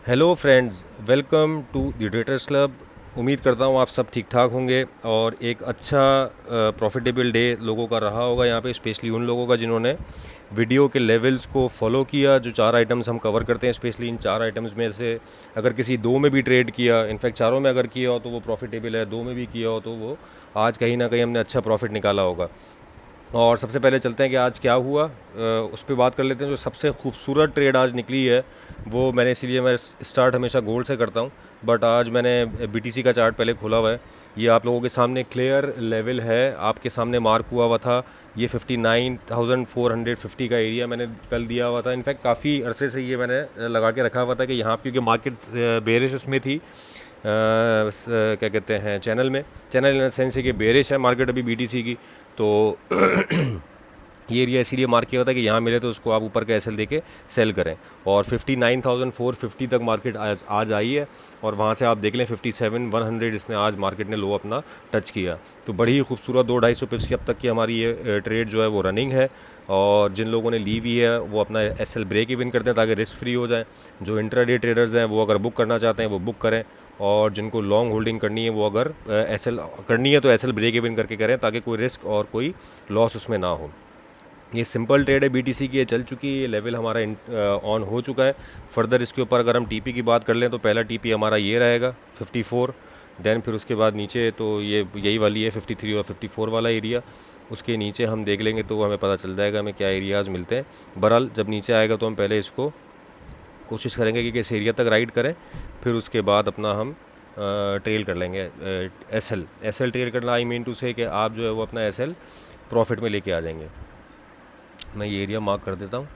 Hello friends, welcome to the traders club. उम्मीद करता हूँ आप सब ठीक ठाक होंगे और एक अच्छा प्रॉफिटेबल डे लोगों का रहा होगा यहाँ पे, स्पेशली उन लोगों का जिन्होंने वीडियो के लेवल्स को फॉलो किया। जो चार आइटम्स हम कवर करते हैं, स्पेशली इन चार आइटम्स में से अगर किसी दो में भी ट्रेड किया, इनफैक्ट चारों में अगर किया हो तो वो प्रॉफिटेबल है, दो में भी किया हो तो वो आज कहीं ना कहीं हमने अच्छा प्रॉफिट निकाला होगा। और सबसे पहले चलते हैं कि आज क्या हुआ, उस पर बात कर लेते हैं। जो सबसे खूबसूरत ट्रेड आज निकली है वो मैंने, इसीलिए मैं स्टार्ट हमेशा गोल्ड से करता हूँ, बट आज मैंने बीटीसी का चार्ट पहले खोला हुआ है। ये आप लोगों के सामने क्लियर लेवल है, आपके सामने मार्क हुआ था। ये 59,450 का एरिया मैंने कल दिया हुआ था। इनफैक्ट काफ़ी अरसे से ये मैंने लगा के रखा हुआ था कि यहाँ, क्योंकि मार्केट बेरिश उसमें थी, क्या कहते हैं, चैनल इन सेंस है कि बेरिश है मार्केट अभी बीटीसी की। तो ये एरिया इसीलिए मार्क किया होता है कि यहाँ मिले तो उसको आप ऊपर का एसएल देके सेल करें। और 59,450 तक मार्केट आज आई है, और वहाँ से आप देख लें 57,100 इसने आज मार्केट ने लो अपना टच किया। तो बड़ी ही खूबसूरत 200-250 पिप्स की अब तक की हमारी ये ट्रेड जो है वो रनिंग है। और जिन लोगों ने ली हुई है वो अपना एसएल ब्रेक इवन करते हैं ताकि रिस्क फ्री हो जाएं। जो इंट्राडे ट्रेडर्स हैं वो अगर बुक करना चाहते हैं वो बुक करें, और जिनको लॉन्ग होल्डिंग करनी है वो अगर एसएल करनी है तो एसएल ब्रेक इवन करके करें ताकि कोई रिस्क और कोई लॉस उसमें ना हो। ये सिंपल ट्रेड है बीटीसी की, ये चल चुकी है, ये लेवल हमारा ऑन हो चुका है। फर्दर इसके ऊपर अगर हम टीपी की बात कर लें तो पहला टीपी हमारा ये रहेगा 54, देन फिर उसके बाद नीचे तो ये यही वाली है 53 और 54 वाला एरिया। उसके नीचे हम देख लेंगे तो हमें पता चल जाएगा हमें क्या एरियाज़ मिलते हैं। बहरहाल जब नीचे आएगा तो हम पहले इसको कोशिश करेंगे कि किस एरिया तक राइड करें, फिर उसके बाद अपना हम ट्रेल कर लेंगे एसएल ट्रेल करना। आई मीन टू से कि आप जो है वो अपना एसएल प्रॉफिट में लेके आ जाएंगे। मैं ये एरिया मार्क कर देता हूँ।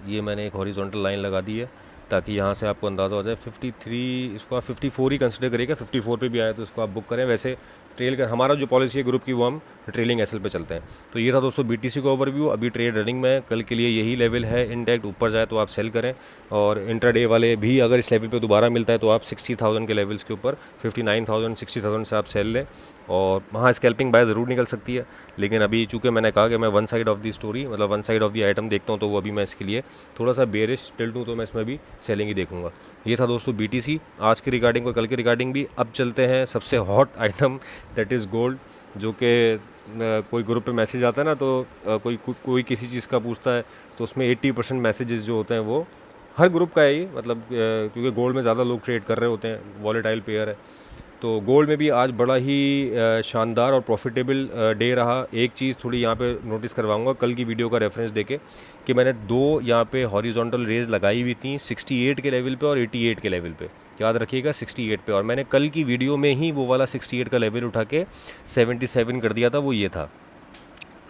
ये मैंने एक हॉरिजॉन्टल लाइन लगा दी है ताकि यहाँ से आपको अंदाज़ा हो जाए। 53 इसको आप 54 ही कंसिडर करिएगा, 54 पे भी आया तो इसको आप बुक करें। वैसे ट्रेल कर हमारा जो पॉलिसी है ग्रुप की वो हम ट्रेलिंग एसएल पे चलते हैं। तो ये था दोस्तों बीटीसी का ओवरव्यू। अभी ट्रेड रनिंग में, कल के लिए यही लेवल है इंटैक्ट, ऊपर जाए तो आप सेल करें। और इंट्राडे वाले भी अगर इस लेवल पे दोबारा मिलता है तो आप 60,000 के लेवल्स के ऊपर 59,000 60,000 से आप सेल लें। और वहाँ स्कैल्पिंग बाय ज़रूर निकल सकती है, लेकिन अभी चूँकि मैंने कहा कि मैं one side of the story, मतलब one side of the item देखता हूँ, तो वो अभी मैं इसके लिए थोड़ा सा बेरिश टिल्ट हूँ, तो मैं इसमें भी सेलिंग ही देखूंगा। ये था दोस्तों बीटीसी आज की रिगार्डिंग और कल की रिगार्डिंग भी। अब चलते हैं सबसे hot item, that is gold. जो कि कोई ग्रुप पे मैसेज आता है ना, तो कोई किसी चीज़ का पूछता है तो उसमें 80% मैसेजेस जो होते हैं वो हर ग्रुप का है ये, मतलब क्योंकि गोल्ड में ज़्यादा लोग ट्रेड कर रहे होते हैं, वॉलेटाइल पेयर है। तो गोल्ड में भी आज बड़ा ही शानदार और प्रॉफिटेबल डे रहा। एक चीज़ थोड़ी यहाँ पे नोटिस करवाऊंगा कल की वीडियो का रेफरेंस देके, कि मैंने दो यहाँ पे हॉरिजॉन्टल रेज लगाई हुई थी 68 के लेवल पे और 88 के लेवल पे, याद रखिएगा 68 पे। और मैंने कल की वीडियो में ही वो वाला 68 का लेवल उठा के 77 कर दिया था, वो ये था,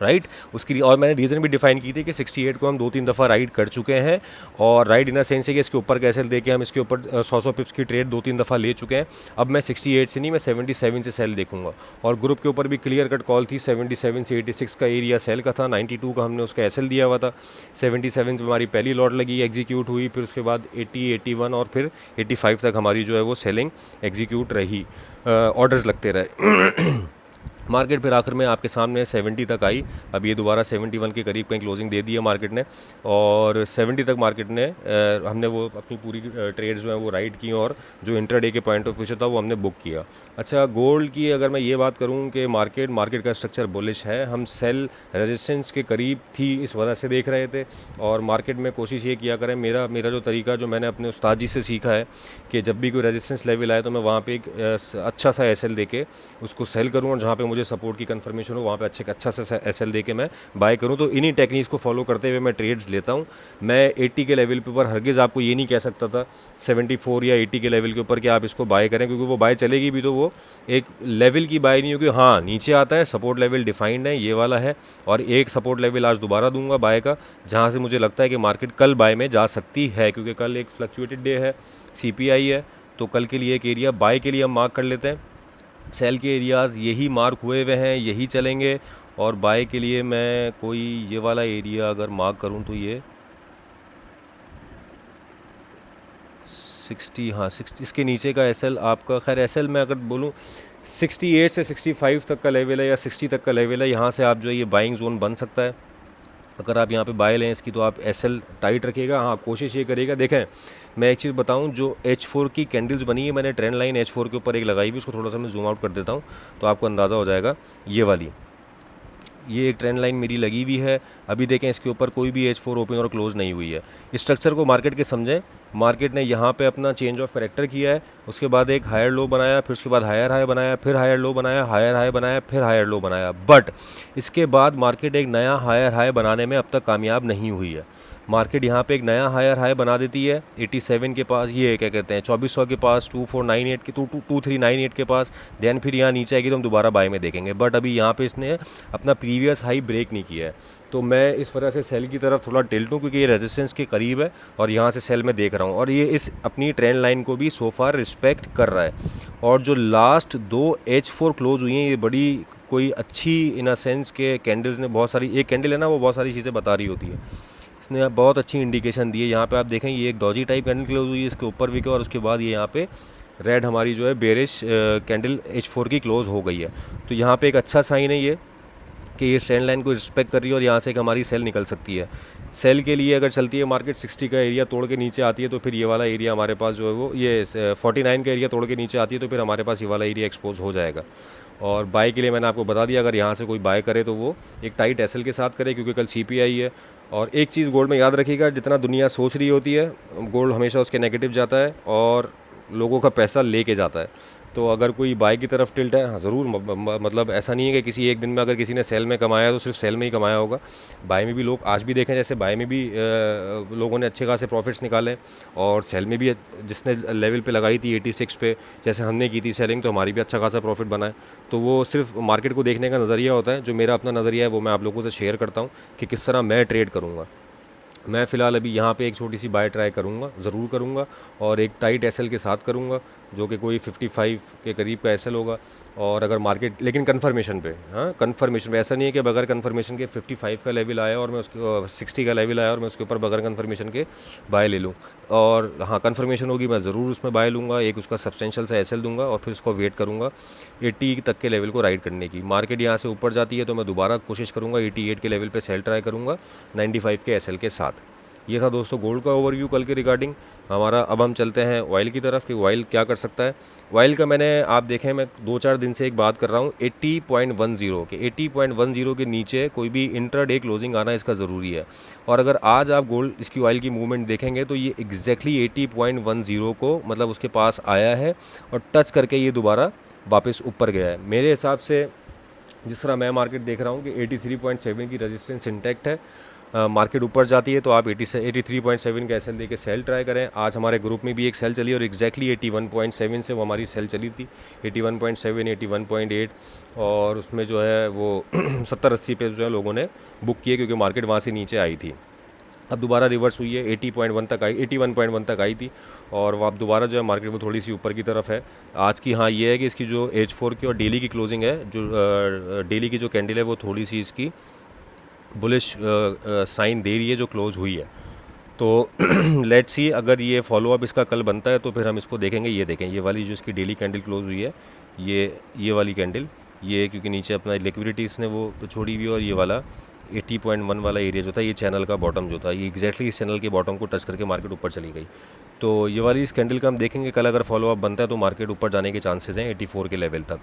राइट। उसकी और मैंने रीज़न भी डिफाइन की थी कि 68 को हम 2-3 दफ़ा राइड कर चुके हैं, और राइड इन अ सेंस है कि इसके ऊपर कैसे देके हम इसके ऊपर 100 पिप्स की ट्रेड 2-3 दफ़ा ले चुके हैं। अब मैं 68 से नहीं, मैं 77 से सेल देखूंगा। और ग्रुप के ऊपर भी क्लियर कट कॉल थी, 77 से 86 का एरिया सेल का था, 92 का हमने उसका एसएल दिया हुआ था। 77 पे हमारी पहली लॉट लगी, एग्जीक्यूट हुई, फिर उसके बाद 80, 81 और फिर 85 तक हमारी जो है वो सेलिंग एग्जीक्यूट रही, ऑर्डर्स लगते रहे। मार्केट फिर आखिर में आपके सामने 70 तक आई। अब ये दोबारा 71 के करीब कहीं क्लोजिंग दे दी है मार्केट ने, और 70 तक मार्केट ने हमने वो अपनी पूरी ट्रेड जो है वो राइड की, और जो इंट्राडे के पॉइंट ऑफ व्यू से था वो हमने बुक किया। अच्छा, गोल्ड की अगर मैं ये बात करूं कि मार्केट का स्ट्रक्चर बुलिश है, हम सेल रेजिस्टेंस के करीब थी इस वजह से देख रहे थे। और मार्केट में कोशिश ये किया करें, मेरा जो तरीका जो मैंने अपने उस्ताद जी से सीखा है कि जब भी कोई रेजिस्टेंस लेवल आए तो मैं वहाँ पे एक अच्छा सा एसएल देके उसको सेल करूँ, और जहाँ पे मुझे सपोर्ट की कंफर्मेशन हो वहाँ पे अच्छा सा एसएल देके मैं बाय करूँ। तो इन्हीं टेक्निक्स को फॉलो करते हुए मैं ट्रेड्स लेता हूँ। मैं 80 के लेवल पे ऊपर हरगिज़ आपको ये नहीं कह सकता था 74 या 80 के लेवल के ऊपर कि आप इसको बाय करें, क्योंकि वो बाय चलेगी भी तो वो एक लेवल की बाय नहीं होगी। हाँ, नीचे आता है, सपोर्ट लेवल डिफाइंड है, ये वाला है, और एक सपोर्ट लेवल आज दोबारा दूंगा बाय का, जहाँ से मुझे लगता है कि मार्केट कल बाय में जा सकती है, क्योंकि कल एक फ्लक्चुएटेड डे है, सीपीआई है। तो कल के लिए एक एरिया बाय के लिए हम मार्क कर लेते हैं। सेल के एरियाज़ यही मार्क हुए हुए हैं, यही चलेंगे। और बाय के लिए मैं कोई ये वाला एरिया अगर मार्क करूं तो ये 60, हाँ 60 इसके नीचे का एसएल आपका, खैर एसएल मैं अगर बोलूं 68 से 65 तक का लेवल है या 60 तक का लेवल है, यहाँ से आप जो है ये बाइंग जोन बन सकता है। अगर आप यहाँ पे बाय लें इसकी तो आप एसएल टाइट रखिएगा। हाँ, कोशिश ये करिएगा। देखें, मैं एक चीज़ बताऊँ, जो H4 की कैंडल्स बनी है, मैंने ट्रेंड लाइन H4 के ऊपर एक लगाई हुई, उसको थोड़ा सा मैं जूम आउट कर देता हूँ तो आपको अंदाज़ा हो जाएगा। ये वाली, ये एक ट्रेंड लाइन मेरी लगी हुई है। अभी देखें, इसके ऊपर कोई भी H4 ओपन और क्लोज नहीं हुई है। स्ट्रक्चर को मार्केट के समझें। मार्केट ने यहाँ पे अपना चेंज ऑफ कैरेक्टर किया है, उसके बाद एक हायर लो बनाया, फिर उसके बाद हायर हाई बनाया, फिर हायर लो बनाया, हायर हाई बनाया, फिर हायर लो बनाया। बट इसके बाद मार्केट एक नया हायर हाई बनाने में अब तक कामयाब नहीं हुई है। मार्केट यहाँ पे एक नया हायर हाई बना देती है 87 के पास, ये क्या कहते हैं 2400 के पास, 2498 के 2398 के पास, देन फिर यहाँ नीचे आएगी तो हम दोबारा बाय में देखेंगे। बट अभी यहाँ पे इसने अपना प्रीवियस हाई ब्रेक नहीं किया है, तो मैं इस वजह से सेल की तरफ थोड़ा टिल्ट हूँ, क्योंकि ये रेजिस्टेंस के करीब है और यहाँ से सेल में देख रहा हूँ, और ये इस अपनी ट्रेंड लाइन को भी सो फार रिस्पेक्ट कर रहा है। और जो लास्ट 2 H4 क्लोज हुई हैं, ये बड़ी कोई अच्छी इन अ सेंस के कैंडल्स ने बहुत सारी, एक कैंडल है ना, वो बहुत सारी चीज़ें बता रही होती है। इसने बहुत अच्छी इंडिकेशन दी है। यहाँ पे आप देखें, ये एक डॉजी टाइप कैंडल क्लोज हुई है, इसके ऊपर भी, और उसके बाद ये यहाँ पे रेड हमारी जो है बेरिश कैंडल H4 की क्लोज हो गई है। तो यहाँ पे एक अच्छा साइन है ये कि ये ट्रेंड लाइन को रिस्पेक्ट कर रही है और यहाँ से एक हमारी सेल निकल सकती है। सेल के लिए अगर चलती है मार्केट 60 का एरिया तोड़ के नीचे आती है तो फिर ये वाला एरिया हमारे पास जो है वो, ये 49 का एरिया तोड़ के नीचे आती है तो फिर हमारे पास ये वाला एरिया एक्सपोज हो जाएगा। और बाय के लिए मैंने आपको बता दिया, अगर यहाँ से कोई बाय करे तो वो एक टाइट एसएल के साथ करे, क्योंकि कल CPI है। और एक चीज़ गोल्ड में याद रखिएगा, जितना दुनिया सोच रही होती है, गोल्ड हमेशा उसके नेगेटिव जाता है और लोगों का पैसा लेके जाता है। तो अगर कोई बाय की तरफ टिल्ट है, हाँ ज़रूर, मतलब ऐसा नहीं है कि किसी एक दिन में अगर किसी ने सेल में कमाया तो सिर्फ सेल में ही कमाया होगा। बाय में भी लोग आज भी देखें, जैसे बाय में भी लोगों ने अच्छे खासे प्रॉफिट्स निकाले, और सेल में भी जिसने लेवल पे लगाई थी 86 पे, जैसे हमने की थी सेलिंग, तो हमारी भी अच्छा खासा प्रॉफिट बना है। तो वो सिर्फ मार्केट को देखने का नज़रिया होता है। जो मेरा अपना नज़रिया है वो मैं आप लोगों से शेयर करता हूँ कि किस तरह मैं ट्रेड करूँगा। मैं फ़िलहाल अभी यहाँ पे एक छोटी सी बाय ट्राई करूँगा, ज़रूर करूँगा, और एक टाइट एसएल के साथ करूँगा, जो कि कोई 55 के करीब का एसएल होगा। और अगर मार्केट, लेकिन कन्फर्मेशन पे, हाँ कन्फर्मेशन पे, ऐसा नहीं है कि बगैर कन्फर्मेशन के 55 का लेवल आया और मैं उसके 60 का लेवल आया और मैं उसके ऊपर बगैर कन्फर्मेशन के बाय ले लूँ। और हाँ, कन्फर्मेशन होगी, मैं ज़रूर उसमें बाय लूँगा, एक उसका सब्सटेंशियल सा एसएल दूंगा और फिर उसको वेट करूँगा 80 तक के लेवल को राइड करने की। मार्केट यहाँ से ऊपर जाती है तो मैं दोबारा कोशिश करूँगा 88 के लेवल पे सेल ट्राई करूँगा 95 के एसएल के साथ। ये था दोस्तों गोल्ड का ओवरव्यू कल के रिगार्डिंग हमारा। अब हम चलते हैं ऑयल की तरफ कि ऑयल क्या कर सकता है। ऑयल का मैंने, आप देखें, मैं 2-4 दिन से एक बात कर रहा हूँ 80.10 के 80.10 के नीचे कोई भी इंट्राडे क्लोजिंग आना इसका ज़रूरी है। और अगर आज आप गोल्ड इसकी ऑयल की मूवमेंट देखेंगे तो ये एग्जैक्टली 80.10 को मतलब उसके पास आया है और टच करके ये दोबारा वापस ऊपर गया है। मेरे हिसाब से जिस तरह मैं मार्केट देख रहा हूँ कि 83.7 की रेजिस्टेंस इंटैक्ट है। मार्केट ऊपर जाती है तो आप 83.7 का एसएल दे के सेल ट्राई करें। आज हमारे ग्रुप में भी एक सेल चली और एग्जैक्टली 81.7 से वो हमारी सेल चली थी, 81.7, 81.8, और उसमें जो है वो 70-80 पे जो है लोगों ने बुक किए, क्योंकि मार्केट वहाँ से नीचे आई थी। अब दोबारा रिवर्स हुई है, 80.1 तक आई, 81.1 तक आई थी, और वो अब दोबारा जो है मार्केट वो थोड़ी सी ऊपर की तरफ है आज की। हाँ, ये है कि इसकी जो H4 की और डेली की क्लोजिंग है, जो डेली की जो कैंडल है वो थोड़ी सी इसकी बुलिश साइन दे रही है जो क्लोज हुई है। तो लेट्स सी, अगर ये फॉलो अप इसका कल बनता है तो फिर हम इसको देखेंगे। ये देखें, ये वाली जो इसकी डेली कैंडल क्लोज हुई है, ये वाली कैंडल, ये क्योंकि नीचे अपना लिक्विडिटी इसने वो छोड़ी हुई है, और ये वाला 80.1 वाला एरिया जो था, ये चैनल का बॉटम जो था, ये एग्जैक्टली इस चैनल के बॉटम को टच करके मार्केट ऊपर चली गई। तो ये वाली इस कैंडल का हम देखेंगे कल, अगर फॉलो अप बनता है तो मार्केट ऊपर जाने के चांसेस हैं 84 के लेवल तक।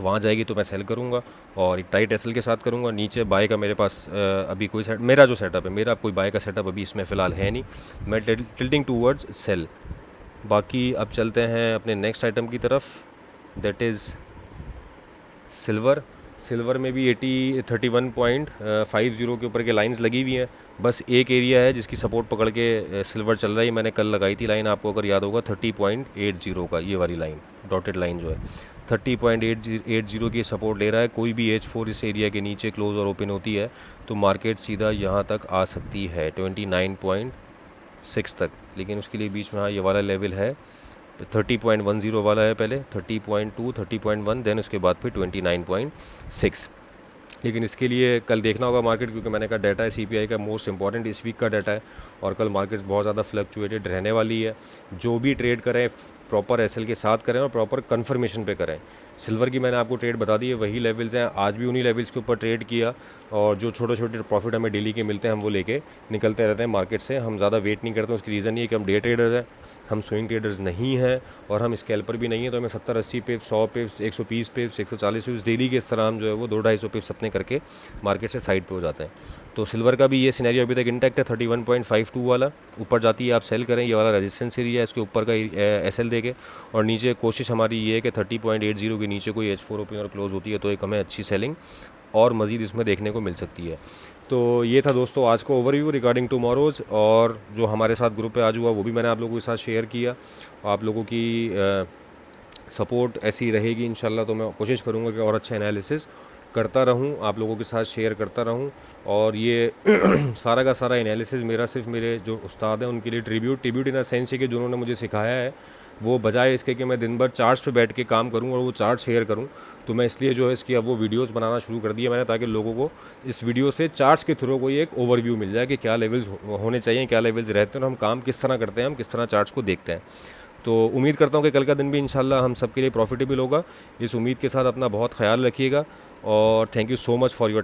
वहाँ जाएगी तो मैं सेल करूँगा और एक टाइट एसएल के साथ करूँगा। नीचे बाय का मेरे पास अभी कोई मेरा जो सेटअप है, मेरा कोई बाय का सेटअप अभी इसमें फ़िलहाल है नहीं, मैं टिल्टिंग टूवर्ड्स सेल। बाकी अब चलते हैं अपने नेक्स्ट आइटम की तरफ, दैट इज़ सिल्वर। सिल्वर में भी 31.50 के ऊपर के लाइंस लगी हुई हैं। बस एक एरिया है जिसकी सपोर्ट पकड़ के सिल्वर चल रहा है। मैंने कल लगाई थी लाइन, आपको अगर याद होगा 30.80 का, ये वाली लाइन, डॉटेड लाइन जो है 30.80 की सपोर्ट ले रहा है। कोई भी H4 इस एरिया के नीचे क्लोज और ओपन होती है तो मार्केट सीधा यहाँ तक आ सकती है 29.6 तक, लेकिन उसके लिए बीच में हाँ ये वाला लेवल है 30.10 वाला है, पहले 30.2, 30.1, देन उसके बाद फिर 29.6। लेकिन इसके लिए कल देखना होगा मार्केट, क्योंकि मैंने कहा डाटा है CPI का मोस्ट इंपॉर्टेंट इस वीक का डाटा है, और कल मार्केट बहुत ज़्यादा फ्लक्चुएटेड रहने वाली है। जो भी ट्रेड करें प्रॉपर एसएल के साथ करें और प्रॉपर कन्फर्मेशन पे करें। सिल्वर की मैंने आपको ट्रेड बता दी है, वही लेवल्स हैं, आज भी उन्हीं लेवल्स के ऊपर ट्रेड किया और जो छोटे छोटे प्रॉफिट हमें डेली के मिलते हैं हम वो लेके निकलते रहते हैं मार्केट से। हम ज़्यादा वेट नहीं करते, उसकी रीज़न ये है कि हम डे ट्रेडर्स हैं, हम स्विंग ट्रेडर्स नहीं हैं और हम स्कैल्पर भी नहीं है। तो हमें 70-80 पिप्स, 100 पिप्स, 120 पिप्स, 140 पिप्स डेली के इस तरह हम जो है वो 200-250 पिप्स अपने करके मार्केट से साइड पे हो जाते हैं। तो सिल्वर का भी ये सिनेरियो अभी तक इंटैक्ट है, 31.52 वाला ऊपर जाती है आप सेल करें, ये वाला रेजिस्टेंस एरिया है, इसके ऊपर का एसएल देके, और नीचे कोशिश हमारी ये है कि 30.80 के नीचे कोई H4 ओपन और क्लोज होती है तो एक हमें अच्छी सेलिंग और मज़ीद इसमें देखने को मिल सकती है। तो ये था दोस्तों आज का ओवरव्यू रिगार्डिंग टुमारोज़, और जो हमारे साथ ग्रुप पे आज हुआ वो भी मैंने आप लोगों के साथ शेयर किया। आप लोगों की सपोर्ट ऐसी रहेगी इंशाल्लाह, तो मैं कोशिश करूँगा कि और अच्छा एनालिसिस करता रहूं, आप लोगों के साथ शेयर करता रहूं। और ये सारा का सारा एनालिसिस मेरा सिर्फ मेरे जो उस्ताद हैं उनके लिए ट्रिब्यूट इन अ सेंस है कि जो उन्होंने मुझे सिखाया है, वो बजाय इसके कि मैं दिन भर चार्ट्स पे बैठ के काम करूं और वो चार्ट शेयर करूं, तो मैं इसलिए जो है इसकी अब वो वीडियोस बनाना शुरू कर दिया मैंने, ताकि लोगों को इस वीडियो से चार्ट्स के थ्रू कोई एक ओवरव्यू मिल जाए कि क्या लेवल्स होने चाहिए, क्या लेवल्स रहते हैं और हम काम किस तरह करते हैं, हम किस तरह चार्ट्स को देखते हैं। तो उम्मीद करता हूँ कि कल का दिन भी इंशाल्लाह हम सब के लिए प्रॉफिटेबल होगा। इस उम्मीद के साथ अपना बहुत ख्याल रखिएगा और thank you so much for your